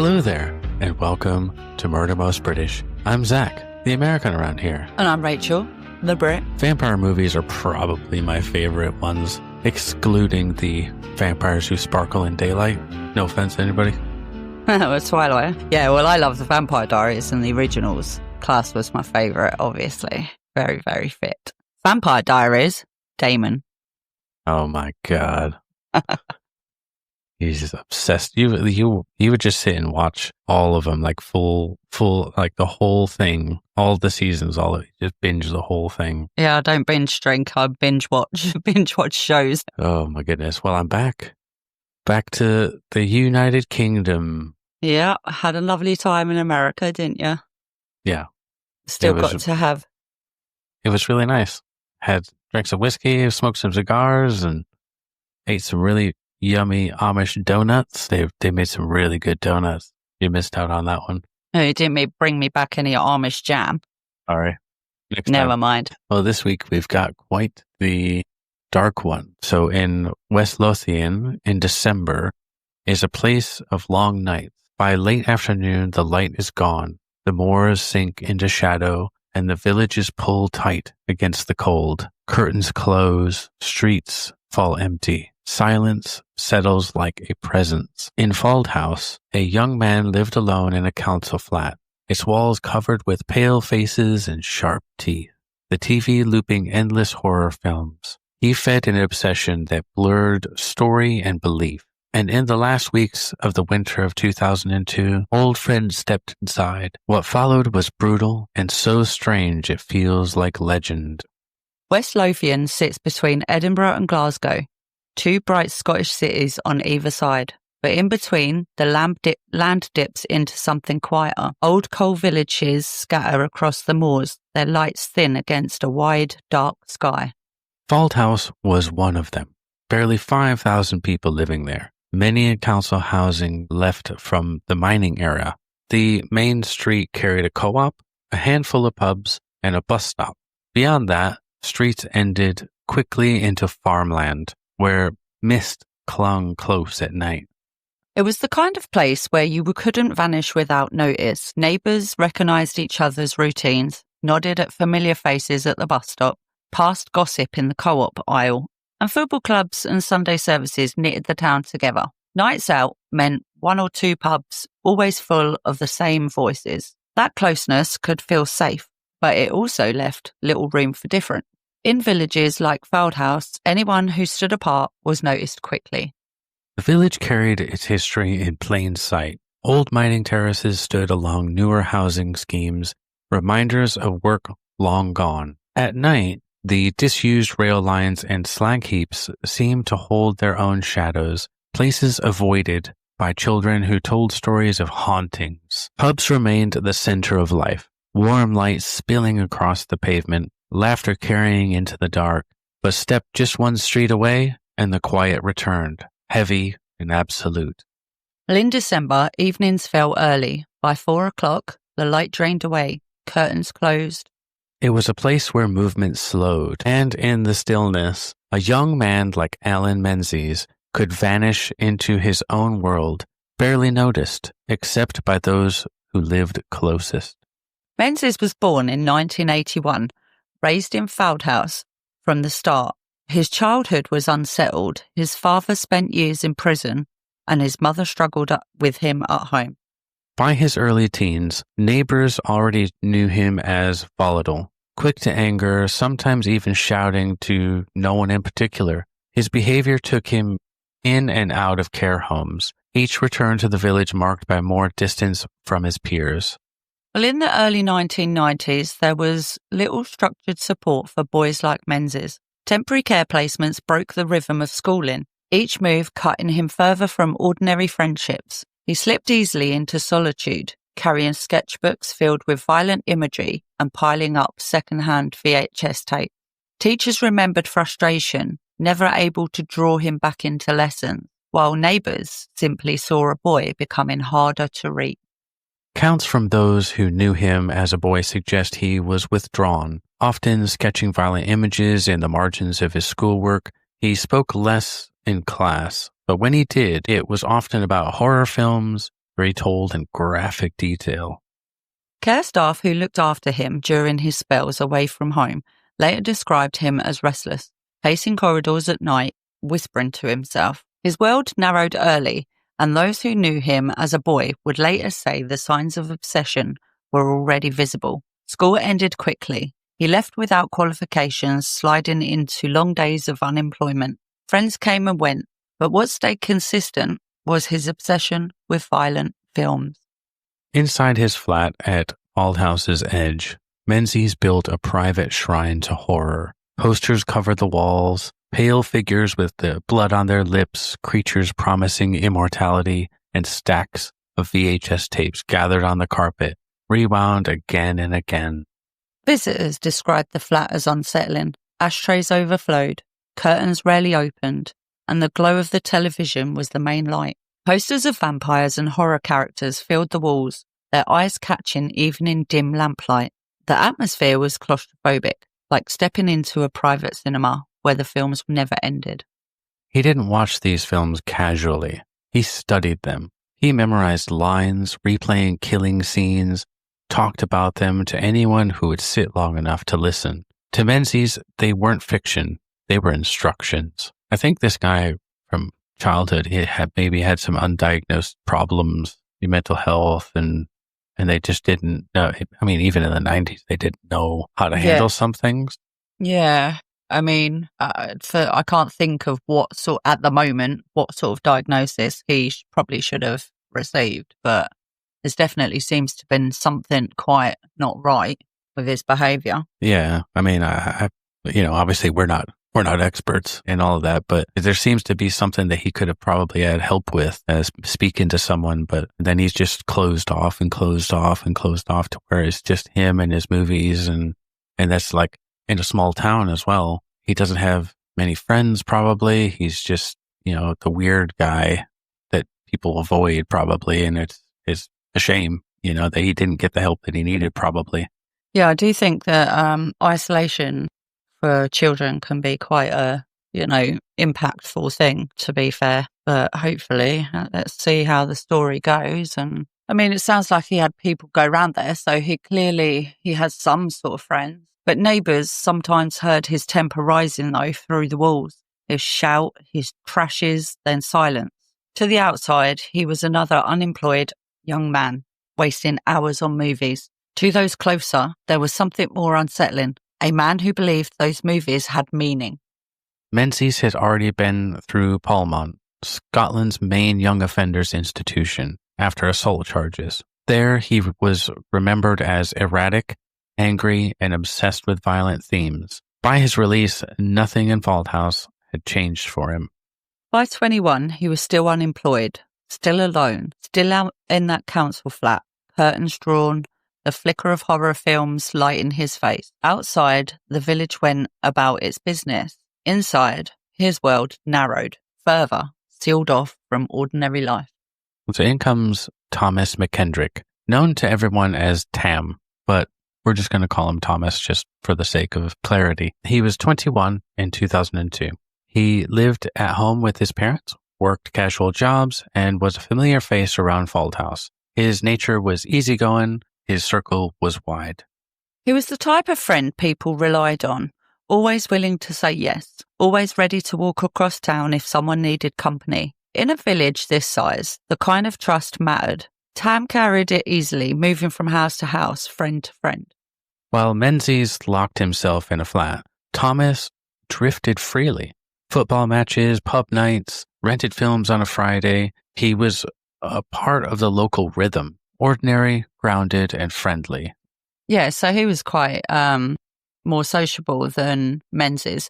Hello there, and welcome to Murder Most British. I'm Zach, the American around here. And I'm Rachel, the Brit. Vampire movies are probably my favorite ones, excluding the vampires who sparkle in daylight. No offense to anybody. Twilight. Yeah, well, I love the Vampire Diaries and the originals. Class was my favourite, obviously. Very, very fit. Vampire Diaries, Damon. Oh my god. He's just obsessed. You would just sit and watch all of them, like full, like the whole thing, all the seasons, all of it. Just binge the whole thing. Yeah, I don't binge drink. I binge watch shows. Oh my goodness. Well, I'm back to the United Kingdom. Yeah, had a lovely time in America, didn't you? Yeah. Still got to have. It was really nice. Drank some whiskey, smoked some cigars, and ate some really yummy Amish donuts. They made some really good donuts. You missed out on that one. Oh, you didn't bring me back any Amish jam. Sorry. Never mind. Well, this week we've got quite the dark one. So in West Lothian, in December, is a place of long nights. By late afternoon, the light is gone. The moors sink into shadow, and the villages pull tight against the cold. Curtains close, streets fall empty. Silence settles like a presence. In Fald House, a young man lived alone in a council flat, its walls covered with pale faces and sharp teeth, the TV looping endless horror films. He fed an obsession that blurred story and belief. And in the last weeks of the winter of 2002, old friends stepped inside. What followed was brutal and so strange it feels like legend. West Lothian sits between Edinburgh and Glasgow, two bright Scottish cities on either side. But in between, the land dips into something quieter. Old coal villages scatter across the moors, their lights thin against a wide, dark sky. Fald House was one of them. Barely 5,000 people living there. Many in council housing left from the mining era. The main street carried a co-op, a handful of pubs, and a bus stop. Beyond that, streets ended quickly into farmland, where mist clung close at night. It was the kind of place where you couldn't vanish without notice. Neighbours recognised each other's routines, nodded at familiar faces at the bus stop, passed gossip in the co-op aisle, and football clubs and Sunday services knitted the town together. Nights out meant one or two pubs, always full of the same voices. That closeness could feel safe, but it also left little room for different. In villages like Fald House, anyone who stood apart was noticed quickly. The village carried its history in plain sight. Old mining terraces stood along newer housing schemes, reminders of work long gone. At night, the disused rail lines and slag heaps seemed to hold their own shadows, places avoided by children who told stories of hauntings. Pubs remained the center of life, warm light spilling across the pavement, laughter carrying into the dark. But step just one street away, and the quiet returned, heavy and absolute. Well, in December, evenings fell early. By 4 o'clock, the light drained away, curtains closed. It was a place where movement slowed, and in the stillness, a young man like Allan Menzies could vanish into his own world, barely noticed, except by those who lived closest. Menzies was born in 1981, raised in Fald House from the start. His childhood was unsettled. His father spent years in prison, and his mother struggled with him at home. By his early teens, neighbors already knew him as volatile, quick to anger, sometimes even shouting to no one in particular. His behavior took him in and out of care homes, each return to the village marked by more distance from his peers. Well, in the early 1990s, there was little structured support for boys like Menzies. Temporary care placements broke the rhythm of schooling, each move cutting him further from ordinary friendships. He slipped easily into solitude, carrying sketchbooks filled with violent imagery and piling up second-hand VHS tape. Teachers remembered frustration, never able to draw him back into lessons, while neighbours simply saw a boy becoming harder to reach. Accounts from those who knew him as a boy suggest he was withdrawn, often sketching violent images in the margins of his schoolwork. He spoke less in class, but when he did, it was often about horror films, retold in graphic detail. Care staff who looked after him during his spells away from home later described him as restless, pacing corridors at night, whispering to himself. His world narrowed early, and those who knew him as a boy would later say the signs of obsession were already visible. School ended quickly. He left without qualifications, sliding into long days of unemployment. Friends came and went, but what stayed consistent was his obsession with violent films. Inside his flat at Aldhouse's Edge, Menzies built a private shrine to horror. Posters covered the walls, pale figures with the blood on their lips, creatures promising immortality, and stacks of VHS tapes gathered on the carpet, rewound again and again. Visitors described the flat as unsettling. Ashtrays overflowed, curtains rarely opened, and the glow of the television was the main light. Posters of vampires and horror characters filled the walls, their eyes catching even in dim lamplight. The atmosphere was claustrophobic, like stepping into a private cinema where the films never ended. He didn't watch these films casually. He studied them. He memorized lines, replaying killing scenes, talked about them to anyone who would sit long enough to listen. To Menzies, they weren't fiction. They were instructions. I think this guy from childhood, he had some undiagnosed problems, mental health, and they just didn't know. I mean, even in the 90s, they didn't know how to handle some things. Yeah. I mean, I can't think of what sort of diagnosis he probably should have received, but there definitely seems to have been something quite not right with his behavior. Yeah. I mean, obviously we're not experts in all of that, but there seems to be something that he could have probably had help with as speaking to someone, but then he's just closed off to where it's just him and his movies. And that's like in a small town as well. He doesn't have many friends, probably. He's just, the weird guy that people avoid probably. And it's a shame, that he didn't get the help that he needed probably. Yeah, I do think that isolation for children can be quite a, impactful thing, to be fair. But hopefully, let's see how the story goes. And I mean, it sounds like he had people go around there, so he has some sort of friends. But neighbours sometimes heard his temper rising, though, through the walls. His shout, his crashes, then silence. To the outside, he was another unemployed young man, wasting hours on movies. To those closer, there was something more unsettling. A man who believed those movies had meaning. Menzies had already been through Palmont, Scotland's main young offenders institution, after assault charges. There, he was remembered as erratic, angry, and obsessed with violent themes. By his release, nothing in Aldhouse had changed for him. By 21, he was still unemployed, still alone, still out in that council flat, curtains drawn, the flicker of horror films lighting his face. Outside, the village went about its business. Inside, his world narrowed, further, sealed off from ordinary life. So in comes Thomas McKendrick, known to everyone as Tam, but we're just going to call him Thomas just for the sake of clarity. He was 21 in 2002. He lived at home with his parents, worked casual jobs, and was a familiar face around Aldhouse. His nature was easygoing. His circle was wide. He was the type of friend people relied on, always willing to say yes, always ready to walk across town if someone needed company. In a village this size, the kind of trust mattered. Tam carried it easily, moving from house to house, friend to friend. While Menzies locked himself in a flat, Thomas drifted freely. Football matches, pub nights, rented films on a Friday. He was a part of the local rhythm, ordinary, grounded, and friendly. Yeah, so he was quite more sociable than Menzies.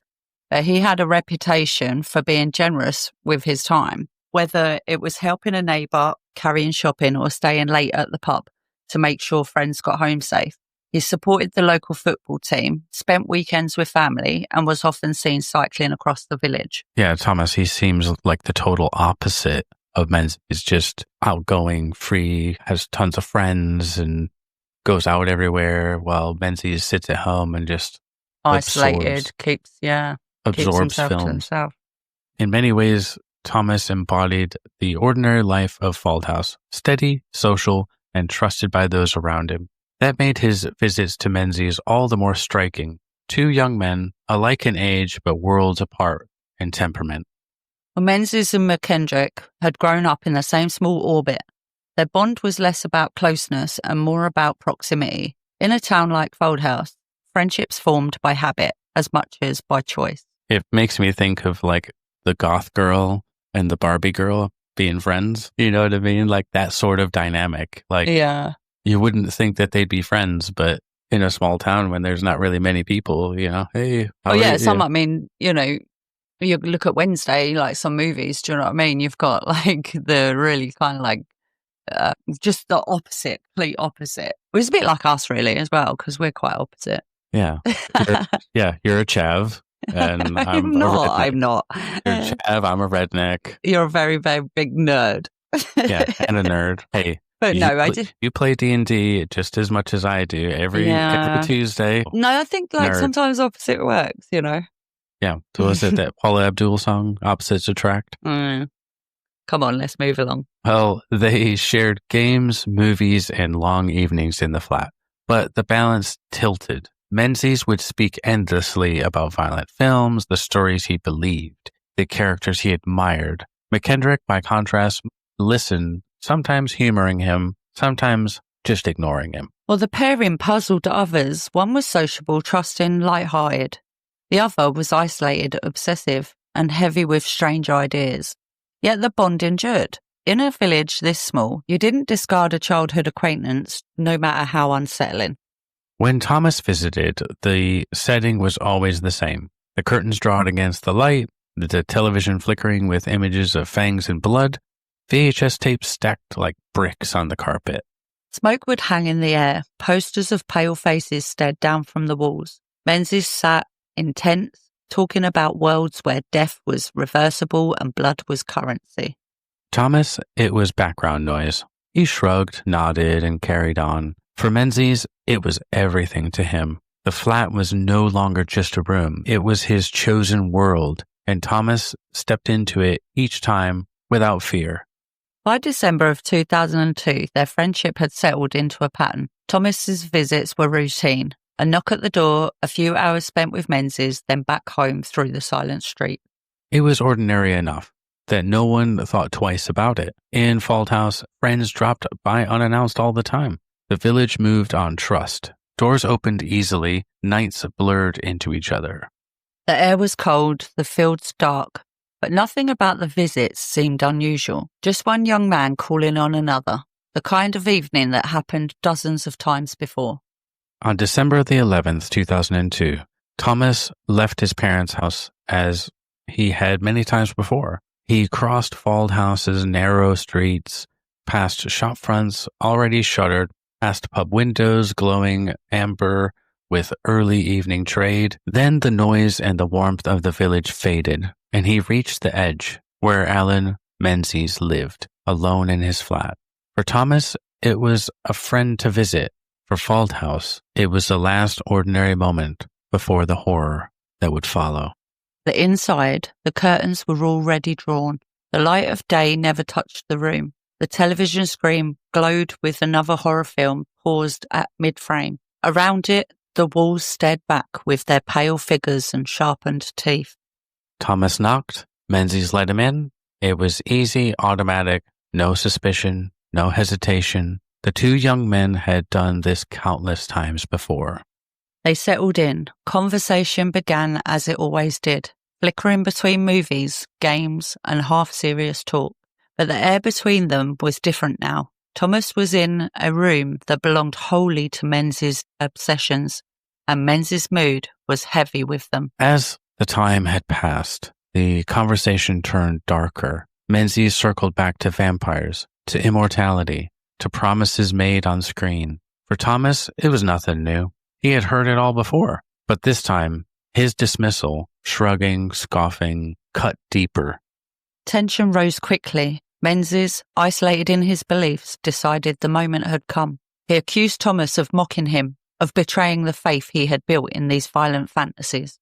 He had a reputation for being generous with his time, whether it was helping a neighbour, carrying shopping, or staying late at the pub to make sure friends got home safe. He supported the local football team, spent weekends with family, and was often seen cycling across the village. Yeah, Thomas, he seems like the total opposite of Menzies. Is just outgoing, free, has tons of friends, and goes out everywhere, while Menzies sits at home and just isolated, keeps absorbs himself films. to himself. In many ways, Thomas embodied the ordinary life of Fauldhouse, steady, social, and trusted by those around him. That made his visits to Menzies all the more striking. Two young men, alike in age but worlds apart in temperament. Well, Menzies and McKendrick had grown up in the same small orbit. Their bond was less about closeness and more about proximity. In a town like Fauldhouse, friendships formed by habit as much as by choice. It makes me think of like the goth girl and the Barbie girl being friends. You know what I mean? Like that sort of dynamic. Like, yeah, you wouldn't think that they'd be friends, but in a small town when there's not really many people, hey. I mean, you look at Wednesday, like some movies, do you know what I mean? You've got like the really kind of like just the opposite, complete opposite. It was a bit like us really as well, because we're quite opposite. Yeah. You're a chav. And I'm not. You're a chav, I'm a redneck. You're a very, very big nerd. Yeah, and a nerd. Hey. But I did. You play D&D just as much as I do every Tuesday. No, I think like sometimes opposite works, Yeah. So was it that Paula Abdul song, Opposites Attract? Come on, let's move along. Well, they shared games, movies, and long evenings in the flat. But the balance tilted. Menzies would speak endlessly about violent films, the stories he believed, the characters he admired. McKendrick, by contrast, listened, sometimes humoring him, sometimes just ignoring him. Well, the pairing puzzled others. One was sociable, trusting, light-hearted. The other was isolated, obsessive, and heavy with strange ideas. Yet the bond endured. In a village this small, you didn't discard a childhood acquaintance, no matter how unsettling. When Thomas visited, the setting was always the same. The curtains drawn against the light, the television flickering with images of fangs and blood, VHS tapes stacked like bricks on the carpet. Smoke would hang in the air. Posters of pale faces stared down from the walls. Menzies sat, intense, talking about worlds where death was reversible and blood was currency. Thomas, it was background noise. He shrugged, nodded, and carried on. For Menzies, it was everything to him. The flat was no longer just a room. It was his chosen world, and Thomas stepped into it each time without fear. By December of 2002, their friendship had settled into a pattern. Thomas's visits were routine. A knock at the door, a few hours spent with Menzies, then back home through the silent street. It was ordinary enough that no one thought twice about it. In Fauldhouse, friends dropped by unannounced all the time. The village moved on trust. Doors opened easily, nights blurred into each other. The air was cold, the fields dark, but nothing about the visits seemed unusual. Just one young man calling on another, the kind of evening that happened dozens of times before. On December the 11th, 2002, Thomas left his parents' house as he had many times before. He crossed Fauldhouse's narrow streets, past shop fronts already shuttered, past pub windows glowing amber with early evening trade. Then the noise and the warmth of the village faded, and he reached the edge where Allan Menzies lived, alone in his flat. For Thomas, it was a friend to visit. For Fauldhouse, it was the last ordinary moment before the horror that would follow. The inside, the curtains were already drawn. The light of day never touched the room. The television screen glowed with another horror film paused at mid-frame. Around it, the walls stared back with their pale figures and sharpened teeth. Thomas knocked. Menzies let him in. It was easy, automatic, no suspicion, no hesitation. The two young men had done this countless times before. They settled in. Conversation began as it always did, flickering between movies, games, and half-serious talk. But the air between them was different now. Thomas was in a room that belonged wholly to Menzies' obsessions, and Menzies' mood was heavy with them. As the time had passed, the conversation turned darker. Menzies circled back to vampires, to immortality, to promises made on screen. For Thomas, it was nothing new. He had heard it all before. But this time, his dismissal, shrugging, scoffing, cut deeper. Tension rose quickly. Menzies, isolated in his beliefs, decided the moment had come. He accused Thomas of mocking him, of betraying the faith he had built in these violent fantasies.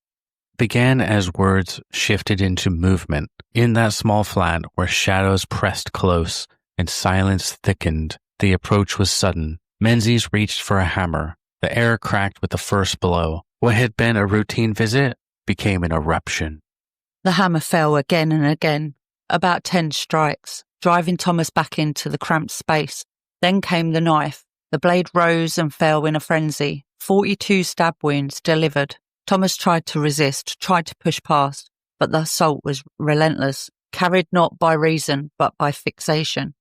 began as words shifted into movement. In that small flat where shadows pressed close and silence thickened, the approach was sudden. Menzies reached for a hammer. The air cracked with the first blow. What had been a routine visit became an eruption. The hammer fell again and again, about 10 strikes, driving Thomas back into the cramped space. Then came the knife. The blade rose and fell in a frenzy. 42 stab wounds delivered. Thomas tried to resist, tried to push past, but the assault was relentless, carried not by reason, but by fixation.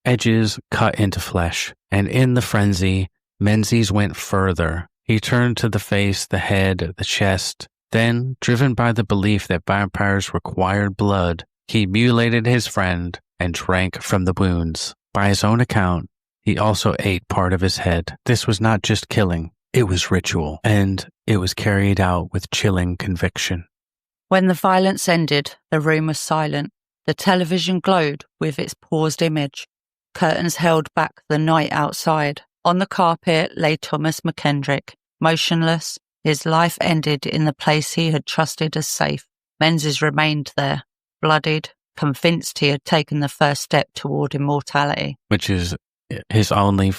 Edges cut into flesh, and in the frenzy, Menzies went further. He turned to the face, the head, the chest. Then, driven by the belief that vampires required blood, he mutilated his friend and drank from the wounds. By his own account, he also ate part of his head. This was not just killing, it was ritual, and it was carried out with chilling conviction. When the violence ended, the room was silent. The television glowed with its paused image. Curtains held back the night outside. On the carpet lay Thomas McKendrick, motionless. His life ended in the place he had trusted as safe. Menzies remained there, bloodied, convinced he had taken the first step toward immortality. Which is his only,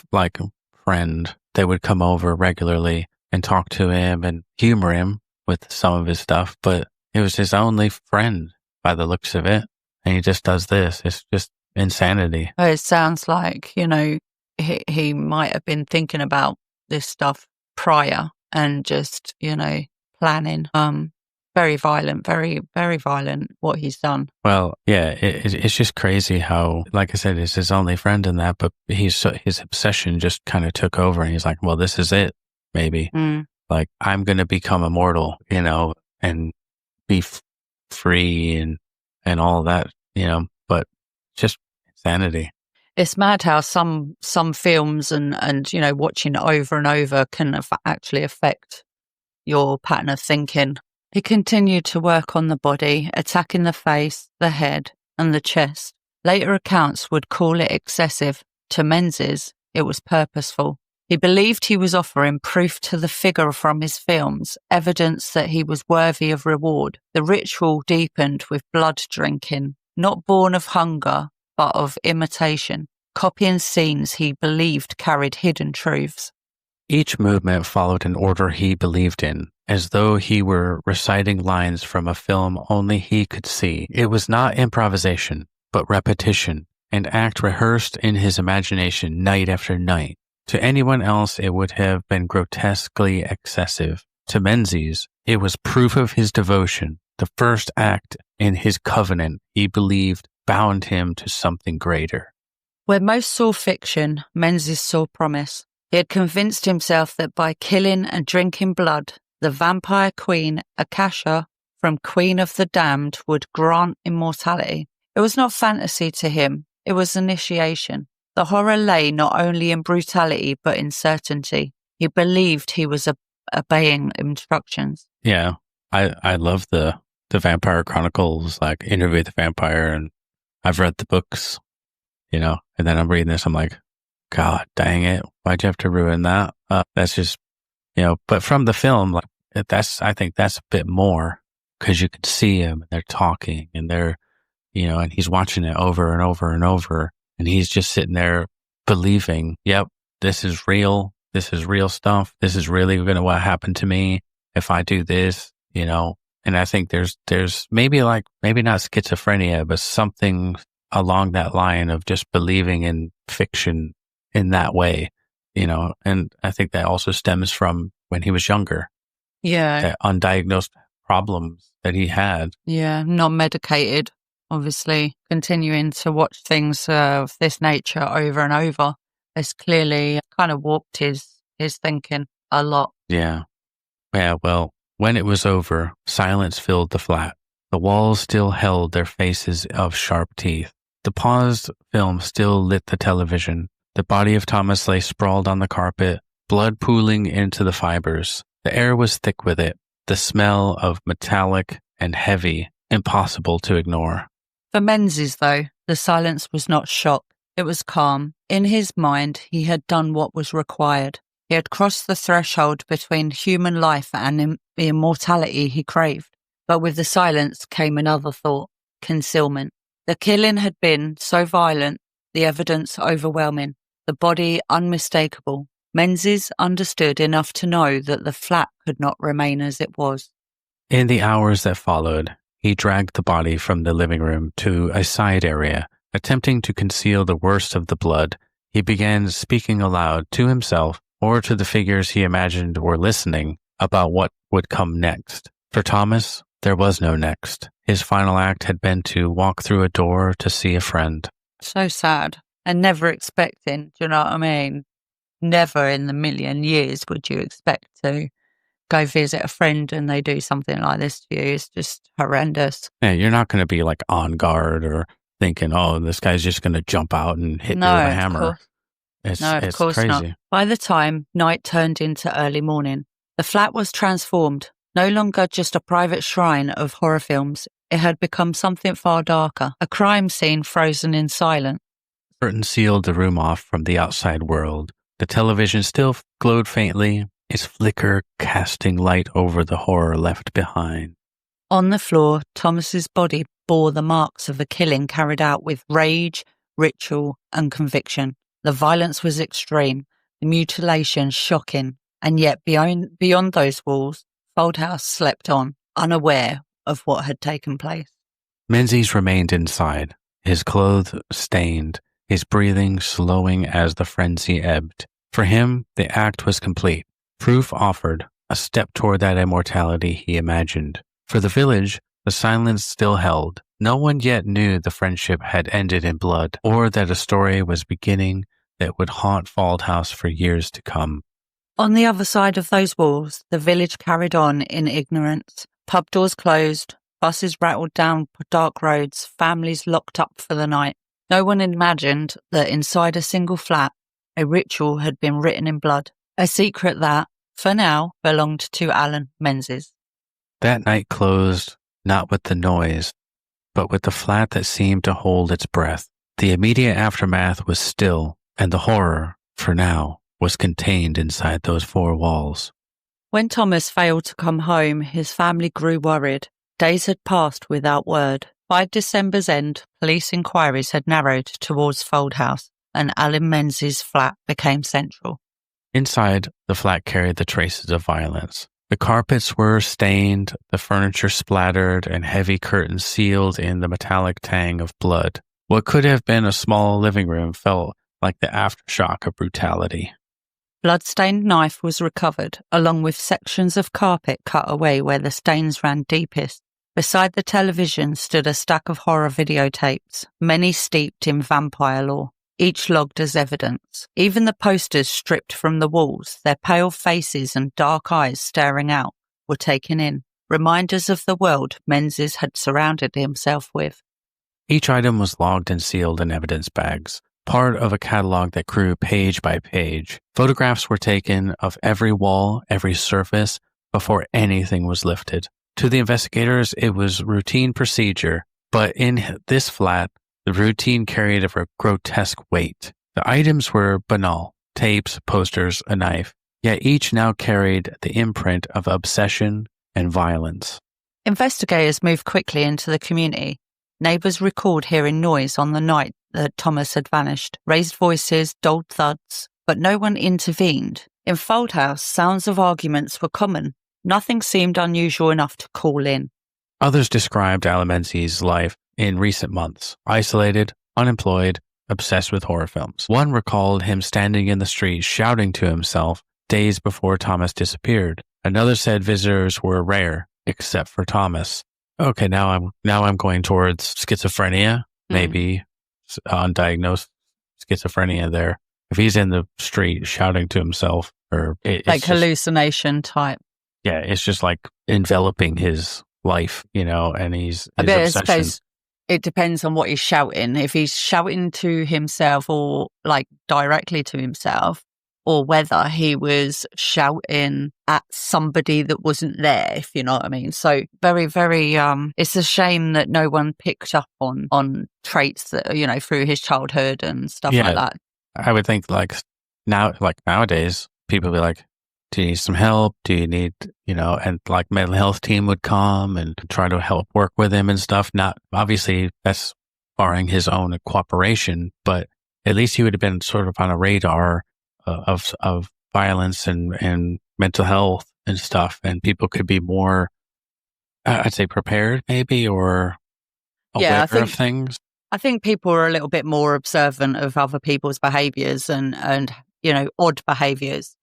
friend that would come over regularly and talk to him and humor him with some of his stuff, but it was his only friend by the looks of it. And he just does this. It's just insanity. It sounds like, he might have been thinking about this stuff prior and just, planning. Very violent, very, very violent what he's done. Well, yeah, it's just crazy how, like I said, it's his only friend in that, but his obsession just kind of took over and he's like, well, this is it, maybe. Like, I'm going to become immortal, and be free and all that, but just insanity. It's mad how some films and watching it over and over can actually affect your pattern of thinking. He continued to work on the body, attacking the face, the head, and the chest. Later accounts would call it excessive. To Menzies, it was purposeful. He believed he was offering proof to the figure from his films, evidence that he was worthy of reward. The ritual deepened with blood drinking, not born of hunger, but of imitation, copying scenes he believed carried hidden truths. Each movement followed an order he believed in, as though he were reciting lines from a film only he could see. It was not improvisation, but repetition, an act rehearsed in his imagination night after night. To anyone else, it would have been grotesquely excessive. To Menzies, it was proof of his devotion, the first act in his covenant he believed bound him to something greater. Where most saw fiction, Menzies saw promise. He had convinced himself that by killing and drinking blood, the vampire queen, Akasha, from Queen of the Damned, would grant immortality. It was not fantasy to him, it was initiation. The horror lay not only in brutality, but in certainty. He believed he was obeying instructions. Yeah, I love the Vampire Chronicles, like Interview with the Vampire, and I've read the books, and then I'm reading this, I'm like, God dang it, why'd you have to ruin that? That's just, but from the film, I think that's a bit more, because you can see him, and they're talking, and they're, and he's watching it over and over and over, and he's just sitting there believing, yep, this is real stuff, this is really going to what happened to me if I do this, and I think there's maybe not schizophrenia, but something along that line of just believing in fiction in that way, and I think that also stems from when he was younger. Yeah. That undiagnosed problems that he had. Yeah, non-medicated, obviously. Continuing to watch things of this nature over and over has clearly kind of warped his thinking a lot. Yeah. Yeah, well, when it was over, silence filled the flat. The walls still held their faces of sharp teeth. The paused film still lit the television. The body of Thomas lay sprawled on the carpet, blood pooling into the fibers. The air was thick with it, the smell of metallic and heavy, impossible to ignore. For Menzies, though, the silence was not shock. It was calm. In his mind, he had done what was required. He had crossed the threshold between human life and the immortality he craved. But with the silence came another thought: concealment. The killing had been so violent, the evidence overwhelming, the body unmistakable. Menzies understood enough to know that the flat could not remain as it was. In the hours that followed, he dragged the body from the living room to a side area. Attempting to conceal the worst of the blood, he began speaking aloud to himself or to the figures he imagined were listening about what would come next. For Thomas, there was no next. His final act had been to walk through a door to see a friend. So sad, and never expecting, do you know what I mean? Never in the million years would you expect to go visit a friend and they do something like this to you. It's just horrendous. Yeah, you're not going to be like on guard or thinking, oh, this guy's just going to jump out and hit me with a hammer. It's crazy. Not. By the time night turned into early morning, the flat was transformed. No longer just a private shrine of horror films, it had become something far darker, a crime scene frozen in silence. Curtains sealed the room off from the outside world. The television still glowed faintly, its flicker casting light over the horror left behind. On the floor, Thomas's body bore the marks of a killing carried out with rage, ritual, and conviction. The violence was extreme, the mutilation shocking, and yet beyond those walls, Foldhouse slept on, unaware of what had taken place. Menzies remained inside, his clothes stained, his breathing slowing as the frenzy ebbed. For him, the act was complete. Proof offered, a step toward that immortality he imagined. For the village, the silence still held. No one yet knew the friendship had ended in blood, or that a story was beginning that would haunt Foldhouse for years to come. On the other side of those walls, the village carried on in ignorance. Pub doors closed, buses rattled down dark roads, families locked up for the night. No one imagined that inside a single flat, a ritual had been written in blood, a secret that, for now, belonged to Allan Menzies. That night closed, not with the noise, but with the flat that seemed to hold its breath. The immediate aftermath was still, and the horror, for now, was contained inside those four walls. When Thomas failed to come home, his family grew worried. Days had passed without word. By December's end, police inquiries had narrowed towards Foldhouse, and Allan Menzies' flat became central. Inside, the flat carried the traces of violence. The carpets were stained, the furniture splattered, and heavy curtains sealed in the metallic tang of blood. What could have been a small living room felt like the aftershock of brutality. Blood-stained knife was recovered, along with sections of carpet cut away where the stains ran deepest. Beside the television stood a stack of horror videotapes, many steeped in vampire lore, each logged as evidence. Even the posters stripped from the walls, their pale faces and dark eyes staring out, were taken in, reminders of the world Menzies had surrounded himself with. Each item was logged and sealed in evidence bags, part of a catalog that grew page by page. Photographs were taken of every wall, every surface, before anything was lifted. To the investigators, it was routine procedure, but in this flat, the routine carried a grotesque weight. The items were banal: tapes, posters, a knife, yet each now carried the imprint of obsession and violence. Investigators moved quickly into the community. Neighbours recalled hearing noise on the night that Thomas had vanished, raised voices, dulled thuds, but no one intervened. In Foldhouse, sounds of arguments were common. Nothing seemed unusual enough to call in. Others described Allan Menzies' life in recent months: isolated, unemployed, obsessed with horror films. One recalled him standing in the street shouting to himself days before Thomas disappeared. Another said visitors were rare, except for Thomas. Okay, now I'm going towards schizophrenia, maybe undiagnosed schizophrenia there. If he's in the street shouting to himself, or like hallucination type. Yeah, it's just like enveloping his life, and he's I suppose it depends on what he's shouting. If he's shouting to himself or like directly to himself, or whether he was shouting at somebody that wasn't there, if you know what I mean. So very, very, it's a shame that no one picked up on traits that, through his childhood and stuff like that. I would think nowadays, people be like, do you need some help? Do you need, and like mental health team would come and try to help work with him and stuff. Not obviously that's barring his own cooperation, but at least he would have been sort of on a radar of violence and mental health and stuff. And people could be more, I'd say prepared maybe, or aware of things. I think people are a little bit more observant of other people's behaviours and odd behaviours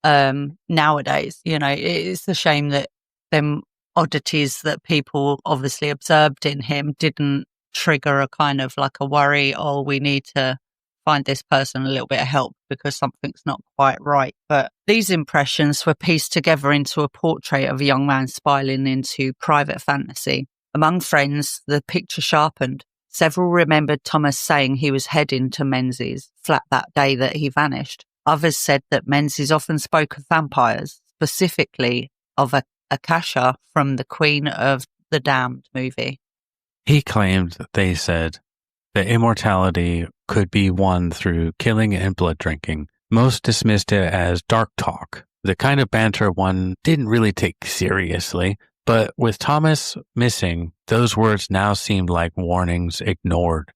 nowadays. It's a shame that them oddities that people obviously observed in him didn't trigger a kind of like a worry, oh, we need to find this person a little bit of help because something's not quite right. But these impressions were pieced together into a portrait of a young man spiraling into private fantasy. Among friends, the picture sharpened. Several remembered Thomas saying he was heading to Menzies flat that day that he vanished. Others said that Menzies often spoke of vampires, specifically of Akasha from the Queen of the Damned movie. He claimed, they said, that immortality could be won through killing and blood drinking. Most dismissed it as dark talk, the kind of banter one didn't really take seriously. But with Thomas missing, those words now seemed like warnings ignored.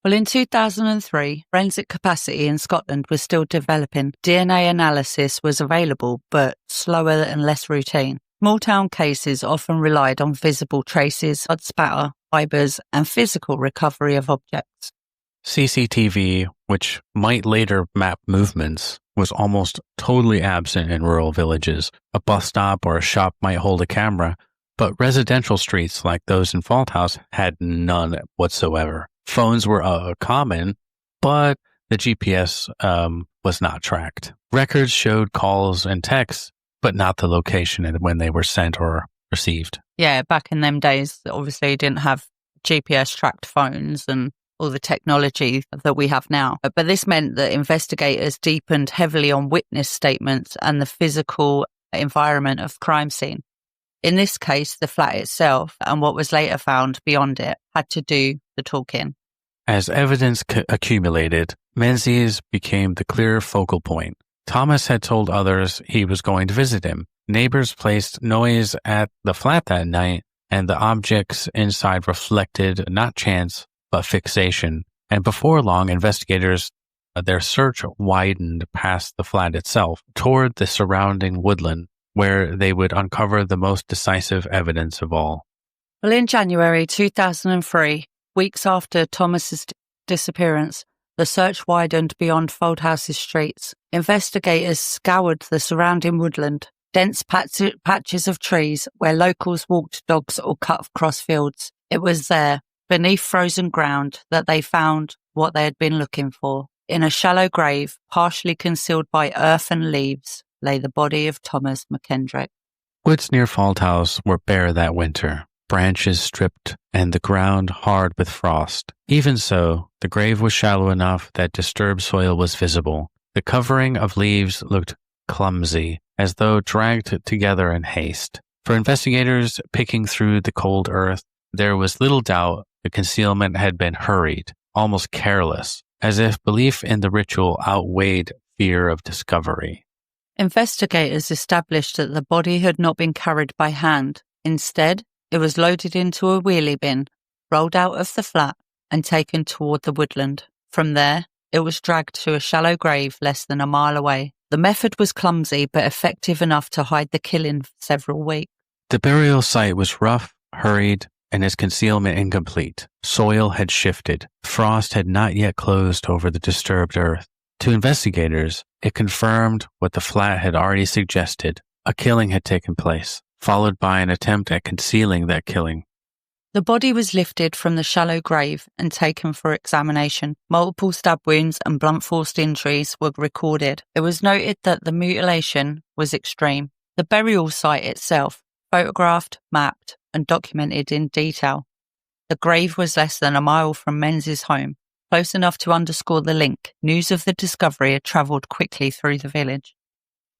Well, in 2003, forensic capacity in Scotland was still developing. DNA analysis was available, but slower and less routine. Small-town cases often relied on visible traces, blood spatter, fibres, and physical recovery of objects. CCTV, which might later map movements, was almost totally absent in rural villages. A bus stop or a shop might hold a camera, but residential streets like those in Falthouse had none whatsoever. Phones were common, but the GPS was not tracked. Records showed calls and texts, but not the location and when they were sent or received. Yeah, back in them days, obviously you didn't have GPS tracked phones and all the technology that we have now. But this meant that investigators deepened heavily on witness statements and the physical environment of the crime scene. In this case, the flat itself and what was later found beyond it had to do the talking. As evidence accumulated, Menzies became the clear focal point. Thomas had told others he was going to visit him. Neighbors placed noise at the flat that night, and the objects inside reflected not chance, but fixation. And before long, investigators, their search widened past the flat itself toward the surrounding woodland, where they would uncover the most decisive evidence of all. Well, in January 2003, weeks after Thomas's disappearance, the search widened beyond Fauldhouse's streets. Investigators scoured the surrounding woodland, dense patches of trees where locals walked dogs or cut across fields. It was there, beneath frozen ground, that they found what they had been looking for. In a shallow grave, partially concealed by earth and leaves, lay the body of Thomas McKendrick. Woods near Fauldhouse were bare that winter, branches stripped and the ground hard with frost. Even so, the grave was shallow enough that disturbed soil was visible. The covering of leaves looked clumsy, as though dragged together in haste. For investigators picking through the cold earth, there was little doubt the concealment had been hurried, almost careless, as if belief in the ritual outweighed fear of discovery. Investigators established that the body had not been carried by hand. Instead, it was loaded into a wheelie bin, rolled out of the flat, and taken toward the woodland. From there, it was dragged to a shallow grave less than a mile away. The method was clumsy but effective enough to hide the killing for several weeks. The burial site was rough, hurried, and its concealment incomplete. Soil had shifted. Frost had not yet closed over the disturbed earth. To investigators, it confirmed what the flat had already suggested. A killing had taken place, followed by an attempt at concealing that killing. The body was lifted from the shallow grave and taken for examination. Multiple stab wounds and blunt force injuries were recorded. It was noted that the mutilation was extreme. The burial site itself, photographed, mapped, and documented in detail. The grave was less than a mile from Menzies' home, close enough to underscore the link. News of the discovery had travelled quickly through the village.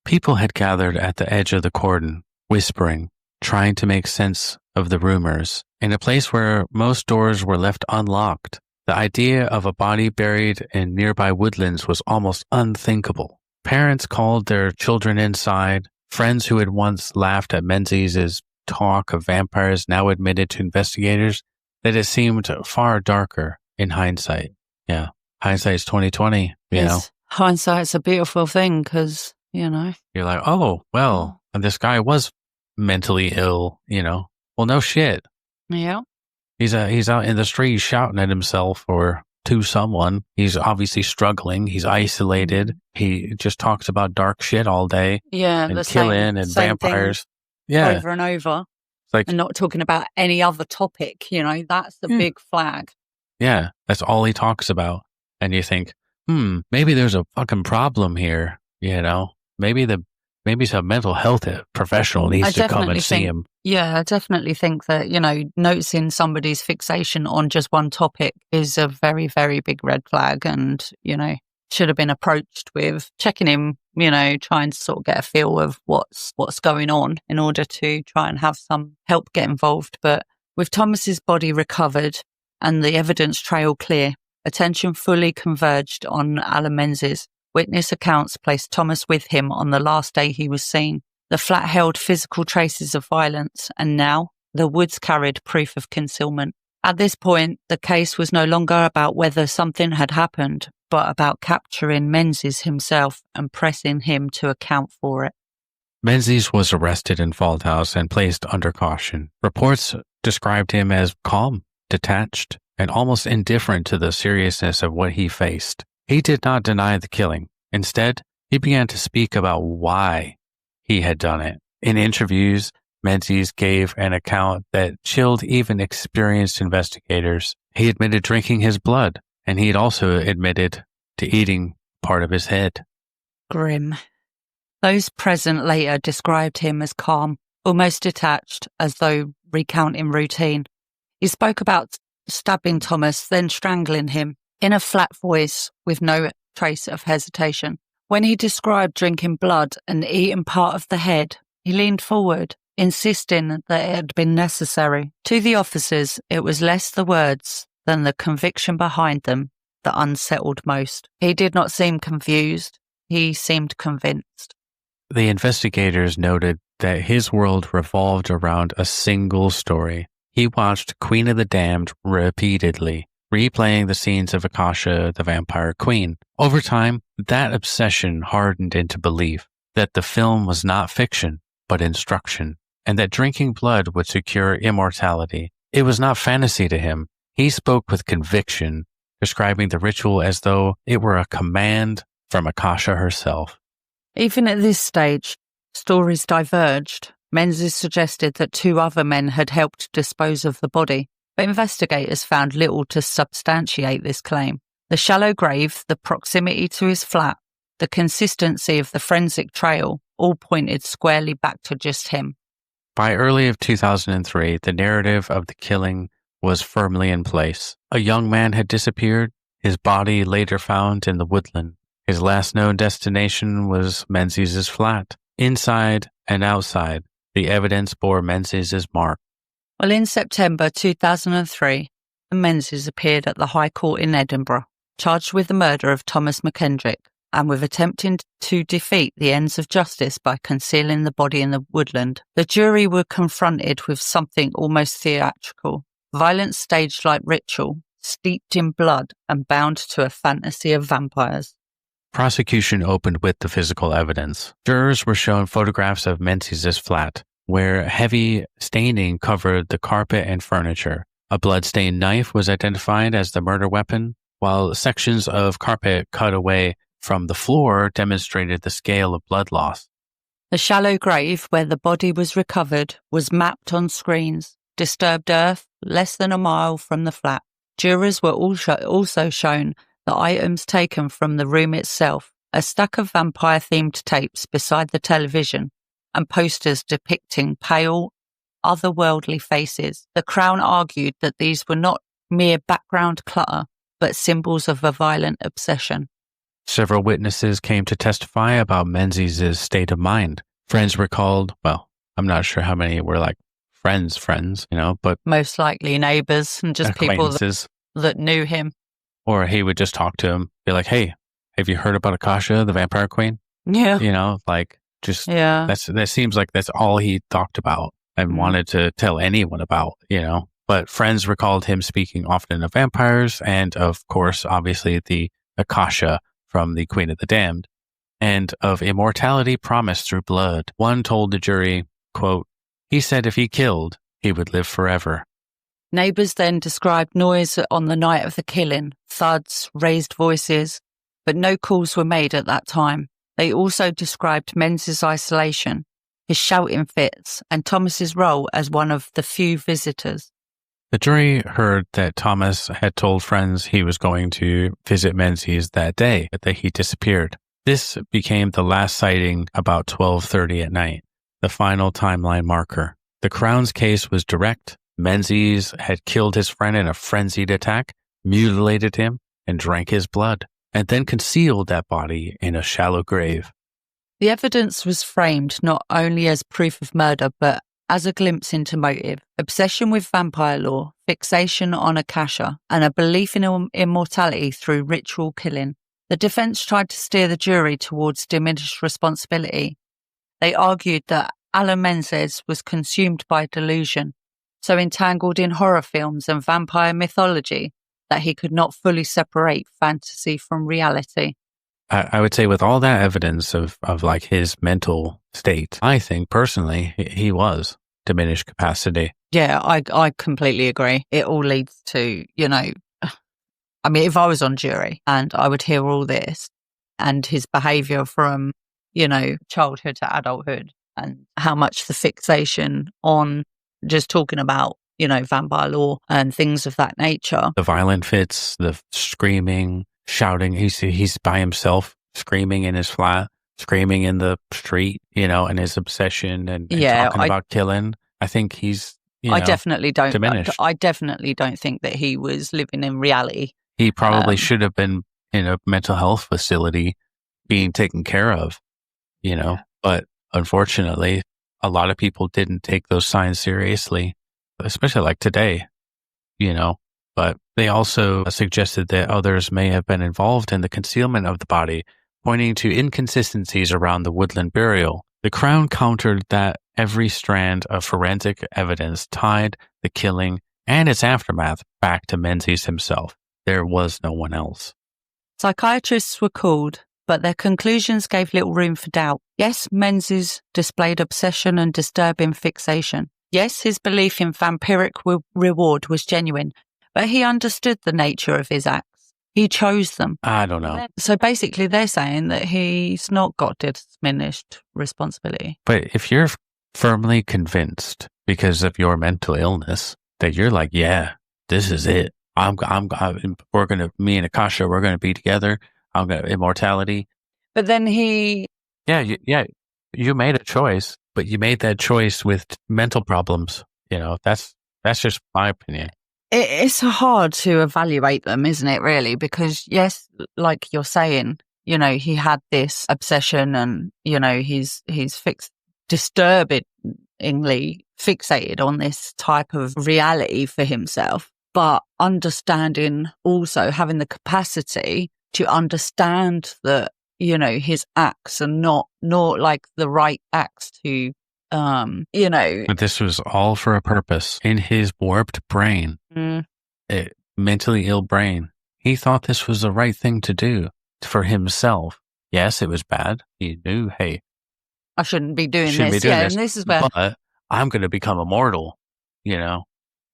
People had gathered at the edge of the cordon, whispering, trying to make sense of the rumors. In a place where most doors were left unlocked, the idea of a body buried in nearby woodlands was almost unthinkable. Parents called their children inside. Friends who had once laughed at Menzies' talk of vampires now admitted to investigators that it seemed far darker in hindsight. Yeah. Hindsight's 2020, you know. Hindsight's a beautiful thing because, you know. You're like, oh, well, this guy was mentally ill, you know. Well, no shit. Yeah. He's out in the street shouting at himself or to someone. He's obviously struggling. He's isolated. He just talks about dark shit all day. Yeah, and the killing and vampires. Yeah, over and over. It's like, and not talking about any other topic. You know, that's the big flag. Yeah, that's all he talks about. And you think, maybe there's a fucking problem here. You know, maybe some mental health professional needs to come and see him. Yeah, I definitely think that, you know, noticing somebody's fixation on just one topic is a very, very big red flag and, you know, should have been approached with checking him, you know, trying to sort of get a feel of what's going on in order to try and have some help get involved. But with Thomas's body recovered and the evidence trail clear, attention fully converged on Allan Menzies. Witness accounts placed Thomas with him on the last day he was seen. The flat held physical traces of violence, and now the woods carried proof of concealment. At this point, the case was no longer about whether something had happened, but about capturing Menzies himself and pressing him to account for it. Menzies was arrested in Faldhouse and placed under caution. Reports described him as calm, detached, and almost indifferent to the seriousness of what he faced. He did not deny the killing. Instead, he began to speak about why he had done it. In interviews, Menzies gave an account that chilled even experienced investigators. He admitted drinking his blood, and he had also admitted to eating part of his head. Grim. Those present later described him as calm, almost detached, as though recounting routine. He spoke about stabbing Thomas, then strangling him, in a flat voice with no trace of hesitation. When he described drinking blood and eating part of the head, he leaned forward, insisting that it had been necessary. To the officers, it was less the words than the conviction behind them that unsettled most. He did not seem confused. He seemed convinced. The investigators noted that his world revolved around a single story. He watched Queen of the Damned repeatedly, replaying the scenes of Akasha, the vampire queen. Over time, that obsession hardened into belief that the film was not fiction, but instruction, and that drinking blood would secure immortality. It was not fantasy to him. He spoke with conviction, describing the ritual as though it were a command from Akasha herself. Even at this stage, stories diverged. Menzies suggested that 2 other men had helped dispose of the body, but investigators found little to substantiate this claim. The shallow grave, the proximity to his flat, the consistency of the forensic trail all pointed squarely back to just him. By early of 2003, the narrative of the killing was firmly in place. A young man had disappeared, his body later found in the woodland. His last known destination was Menzies' flat. Inside and outside, the evidence bore Menzies' mark. Well, in September 2003, the Menzies appeared at the High Court in Edinburgh, charged with the murder of Thomas McKendrick and with attempting to defeat the ends of justice by concealing the body in the woodland. The jury were confronted with something almost theatrical, violent stage-like ritual, steeped in blood and bound to a fantasy of vampires. Prosecution opened with the physical evidence. Jurors were shown photographs of Menzies' flat, where heavy staining covered the carpet and furniture. A blood-stained knife was identified as the murder weapon, while sections of carpet cut away from the floor demonstrated the scale of blood loss. The shallow grave where the body was recovered was mapped on screens, disturbed earth less than a mile from the flat. Jurors were also shown the items taken from the room itself, a stack of vampire-themed tapes beside the television, and posters depicting pale, otherworldly faces. The Crown argued that these were not mere background clutter, but symbols of a violent obsession. Several witnesses came to testify about Menzies' state of mind. Friends recalled, well, I'm not sure how many were like friends, but most likely neighbors and just people that knew him. Or he would just talk to him, be like, hey, have you heard about Akasha, the vampire queen? Yeah. That seems like that's all he talked about and wanted to tell anyone about, But friends recalled him speaking often of vampires and, of course, obviously the Akasha from the Queen of the Damned, and of immortality promised through blood. One told the jury, quote, "He said if he killed, he would live forever." Neighbours then described noise on the night of the killing, thuds, raised voices, but no calls were made at that time. They also described Menzies' isolation, his shouting fits, and Thomas's role as one of the few visitors. The jury heard that Thomas had told friends he was going to visit Menzies that day, but that he disappeared. This became the last sighting about 12:30 at night, the final timeline marker. The Crown's case was direct. Menzies had killed his friend in a frenzied attack, mutilated him, and drank his blood, and then concealed that body in a shallow grave. The evidence was framed not only as proof of murder, but as a glimpse into motive, obsession with vampire lore, fixation on Akasha, and a belief in immortality through ritual killing. The defense tried to steer the jury towards diminished responsibility. They argued that Allan Menzies was consumed by delusion, so entangled in horror films and vampire mythology that he could not fully separate fantasy from reality. I would say with all that evidence of like his mental state, I think personally he was diminished capacity. Yeah, I completely agree. It all leads to, I mean, if I was on jury and I would hear all this and his behaviour from, childhood to adulthood and how much the fixation on just talking about, vampire lore and things of that nature. The violent fits, the screaming, shouting. He's by himself, screaming in his flat, screaming in the street, and his obsession and talking about killing. I think he's, I definitely don't. Diminished. I definitely don't think that he was living in reality. He probably should have been in a mental health facility being taken care of, but unfortunately, a lot of people didn't take those signs seriously, especially like today, but they also suggested that others may have been involved in the concealment of the body, pointing to inconsistencies around the woodland burial. The Crown countered that every strand of forensic evidence tied the killing and its aftermath back to Menzies himself. There was no one else. Psychiatrists were called, but their conclusions gave little room for doubt. Yes, Menzies displayed obsession and disturbing fixation. Yes, his belief in vampiric reward was genuine, but he understood the nature of his acts. He chose them. I don't know. So basically they're saying that he's not got diminished responsibility. But if you're firmly convinced because of your mental illness that you're like, yeah, this is it. Me and Akasha, we're going to be together. I'm going to immortality. But then you made a choice, but you made that choice with mental problems. That's just my opinion. It's hard to evaluate them, isn't it, really? Because, yes, like you're saying, he had this obsession and, he's disturbingly fixated on this type of reality for himself. But understanding, also having the capacity to understand that, his acts are not like the right acts to, But this was all for a purpose. In his warped brain, mentally ill brain, he thought this was the right thing to do for himself. Yes, it was bad. He knew, hey, I shouldn't be doing this. And this is where... But I'm going to become immortal, Yeah,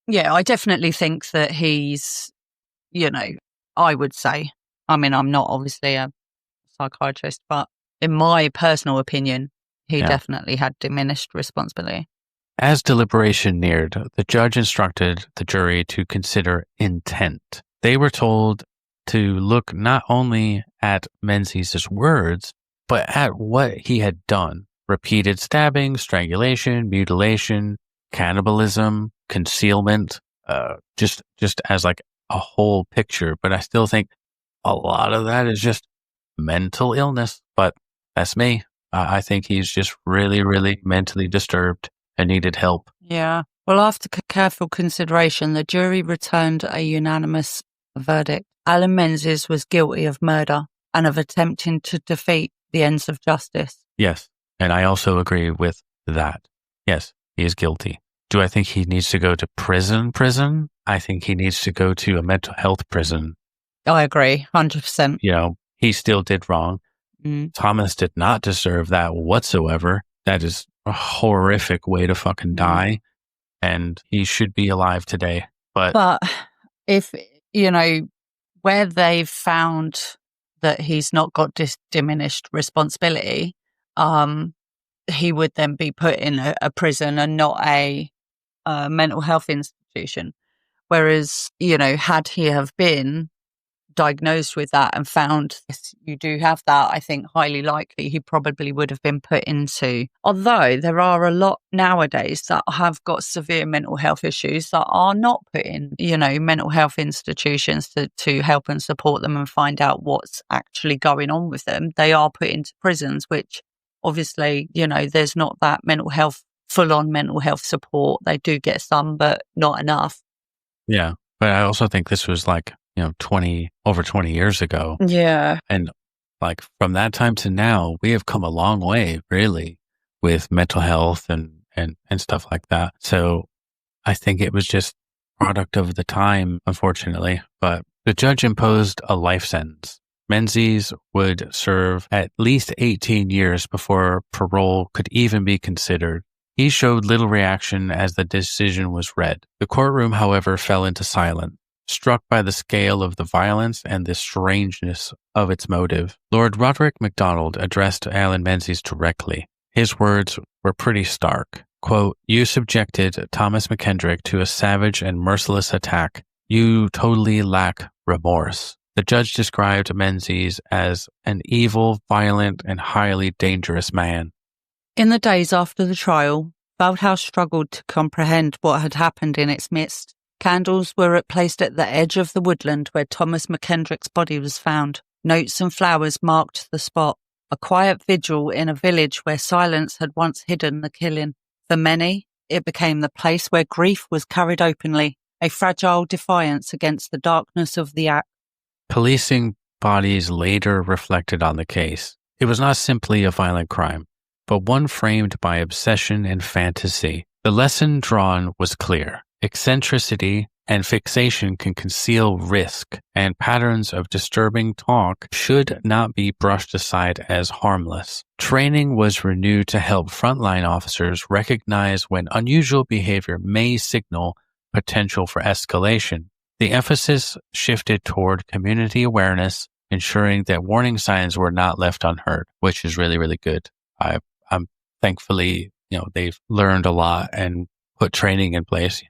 I definitely think that he's, I would say, I mean, I'm not obviously a psychiatrist, but in my personal opinion, he definitely had diminished responsibility. As deliberation neared, the judge instructed the jury to consider intent. They were told to look not only at Menzies' words, but at what he had done. Repeated stabbing, strangulation, mutilation, cannibalism, concealment, just as like a whole picture. But I still think a lot of that is just mental illness. But that's me. I think he's just really, really mentally disturbed and needed help. Yeah. Well, after careful consideration, the jury returned a unanimous verdict. Allan Menzies was guilty of murder and of attempting to defeat the ends of justice. Yes. And I also agree with that. Yes, he is guilty. Do I think he needs to go to prison? I think he needs to go to a mental health prison. I agree, 100%. He still did wrong. Thomas did not deserve that whatsoever. That is a horrific way to fucking die. And he should be alive today. But if, where they've found that he's not got diminished responsibility, he would then be put in a prison and not a mental health institution. Whereas, had he have been diagnosed with that and found yes, you do have that, I think highly likely he probably would have been put into. Although there are a lot nowadays that have got severe mental health issues that are not put in, mental health institutions to help and support them and find out what's actually going on with them. They are put into prisons, which obviously, there's not that full-on mental health support. They do get some, but not enough. Yeah. But I also think this was over 20 years ago. Yeah. And from that time to now, we have come a long way, really, with mental health and stuff like that. So I think it was just product of the time, unfortunately. But the judge imposed a life sentence. Menzies would serve at least 18 years before parole could even be considered. He showed little reaction as the decision was read. The courtroom, however, fell into silence, struck by the scale of the violence and the strangeness of its motive. Lord Roderick MacDonald addressed Allan Menzies directly. His words were pretty stark. Quote, "You subjected Thomas McKendrick to a savage and merciless attack. You totally lack remorse." The judge described Menzies as an evil, violent, and highly dangerous man. In the days after the trial, Baldhouse struggled to comprehend what had happened in its midst. Candles were placed at the edge of the woodland where Thomas McKendrick's body was found. Notes and flowers marked the spot. A quiet vigil in a village where silence had once hidden the killing. For many, it became the place where grief was carried openly, a fragile defiance against the darkness of the act. Policing bodies later reflected on the case. It was not simply a violent crime, but one framed by obsession and fantasy. The lesson drawn was clear. Eccentricity and fixation can conceal risk, and patterns of disturbing talk should not be brushed aside as harmless. Training was renewed to help frontline officers recognize when unusual behavior may signal potential for escalation. The emphasis shifted toward community awareness, ensuring that warning signs were not left unheard, which is really, really good. I'm thankfully, they've learned a lot and put training in place,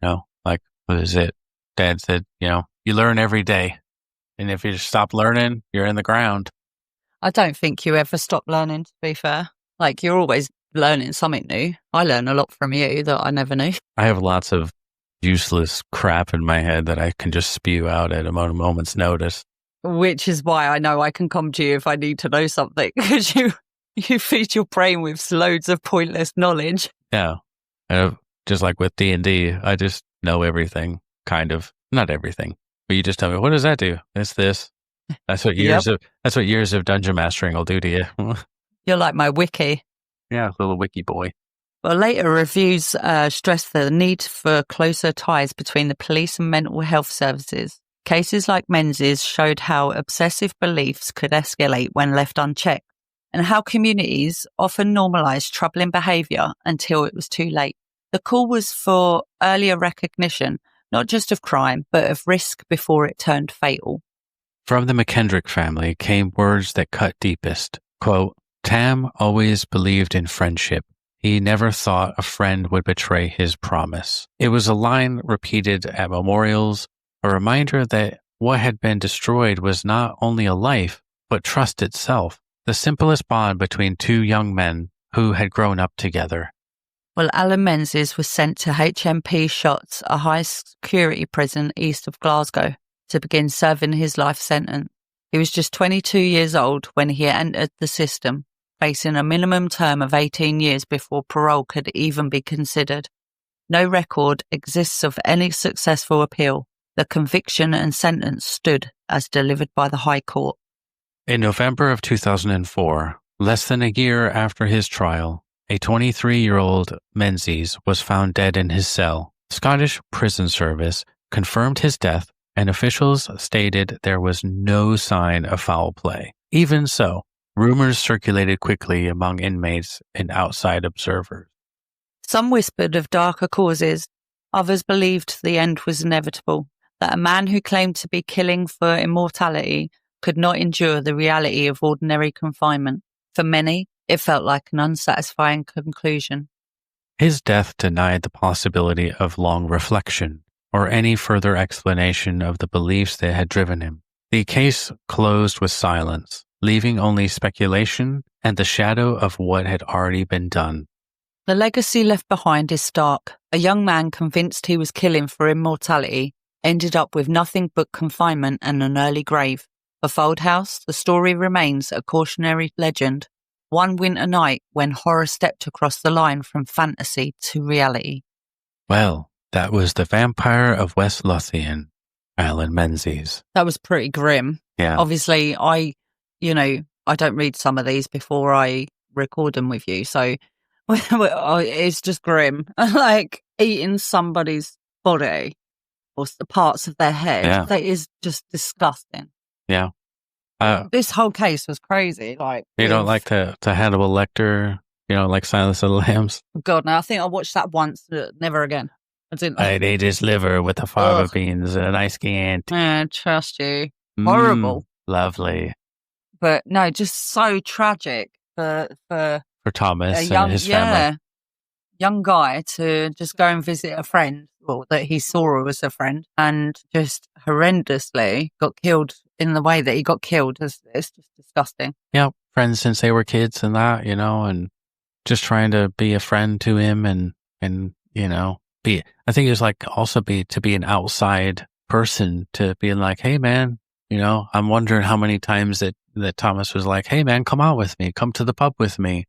what is it? Dad said, you learn every day. And if you stop learning, you're in the ground. I don't think you ever stop learning, to be fair. You're always learning something new. I learn a lot from you that I never knew. I have lots of useless crap in my head that I can just spew out at a moment's notice. Which is why I know I can come to you if I need to know something, because you feed your brain with loads of pointless knowledge. Yeah. Just like with D&D, I just know everything, kind of. Not everything, but you just tell me, what does that do? It's this. That's what years of dungeon mastering will do to you. You're like my wiki. Yeah, little wiki boy. Well, later reviews stressed the need for closer ties between the police and mental health services. Cases like Menzies showed how obsessive beliefs could escalate when left unchecked, and how communities often normalised troubling behaviour until it was too late. The call was for earlier recognition, not just of crime, but of risk before it turned fatal. From the McKendrick family came words that cut deepest. Quote, "Tam always believed in friendship. He never thought a friend would betray his promise." It was a line repeated at memorials, a reminder that what had been destroyed was not only a life, but trust itself, the simplest bond between two young men who had grown up together. Well, Allan Menzies was sent to HMP Shotts, a high-security prison east of Glasgow, to begin serving his life sentence. He was just 22 years old when he entered the system, facing a minimum term of 18 years before parole could even be considered. No record exists of any successful appeal. The conviction and sentence stood as delivered by the High Court. In November of 2004, Less than a year after his trial, a 23-year-old Menzies was found dead in his cell. Scottish Prison Service confirmed his death, and officials stated there was no sign of foul play. Even so, rumors circulated quickly among inmates and outside observers. Some whispered of darker causes. Others believed the end was inevitable, that a man who claimed to be killing for immortality could not endure the reality of ordinary confinement. For many, it felt like an unsatisfying conclusion. His death denied the possibility of long reflection or any further explanation of the beliefs that had driven him. The case closed with silence, leaving only speculation and the shadow of what had already been done. The legacy left behind is stark. A young man convinced he was killing for immortality ended up with nothing but confinement and an early grave. For Foldhouse, the story remains a cautionary legend. One winter night when horror stepped across the line from fantasy to reality. Well, that was the Vampire of West Lothian, Allan Menzies. That was pretty grim. Yeah. Obviously, I don't read some of these before I record them with you, so it's just grim. Like eating somebody's body or the parts of their head. Yeah. That is just disgusting. Yeah. This whole case was crazy. Like, you don't like to Hannibal Lecter, like Silence of the Lambs? God, no, I think I watched that once, never again. I didn't. I'd ate his liver with a fava beans and an ice can. Trust you. Horrible. Lovely. But no, just so tragic for Thomas and his family. Young guy to just go and visit a friend, or that he saw was a friend, and just horrendously got killed in the way that he got killed. It's just disgusting. Yeah, friends since they were kids and that, and just trying to be a friend to him and be. I think it was like also to be an outside person, to be like, hey man, I'm wondering how many times that Thomas was like, hey man, come out with me, come to the pub with me.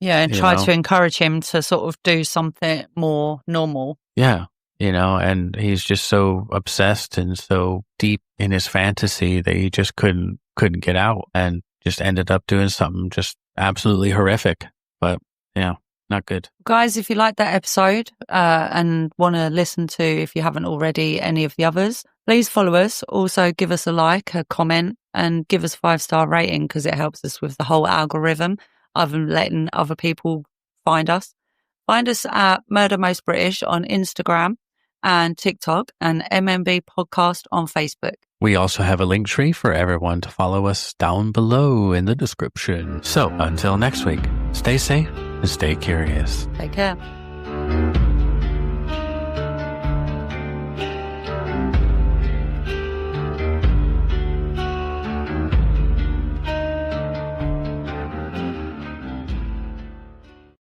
Yeah, and try to encourage him to sort of do something more normal. Yeah, and he's just so obsessed and so deep in his fantasy that he just couldn't get out, and just ended up doing something just absolutely horrific. But yeah, not good. Guys, if you like that episode and want to listen to, if you haven't already, any of the others, please follow us. Also give us a like, a comment, and give us a 5-star rating, because it helps us with the whole algorithm, other than letting other people find us. Find us at Murder Most British on Instagram and TikTok, and MMB Podcast on Facebook. We also have a link tree for everyone to follow us down below in the description. So until next week, stay safe and stay curious. Take care.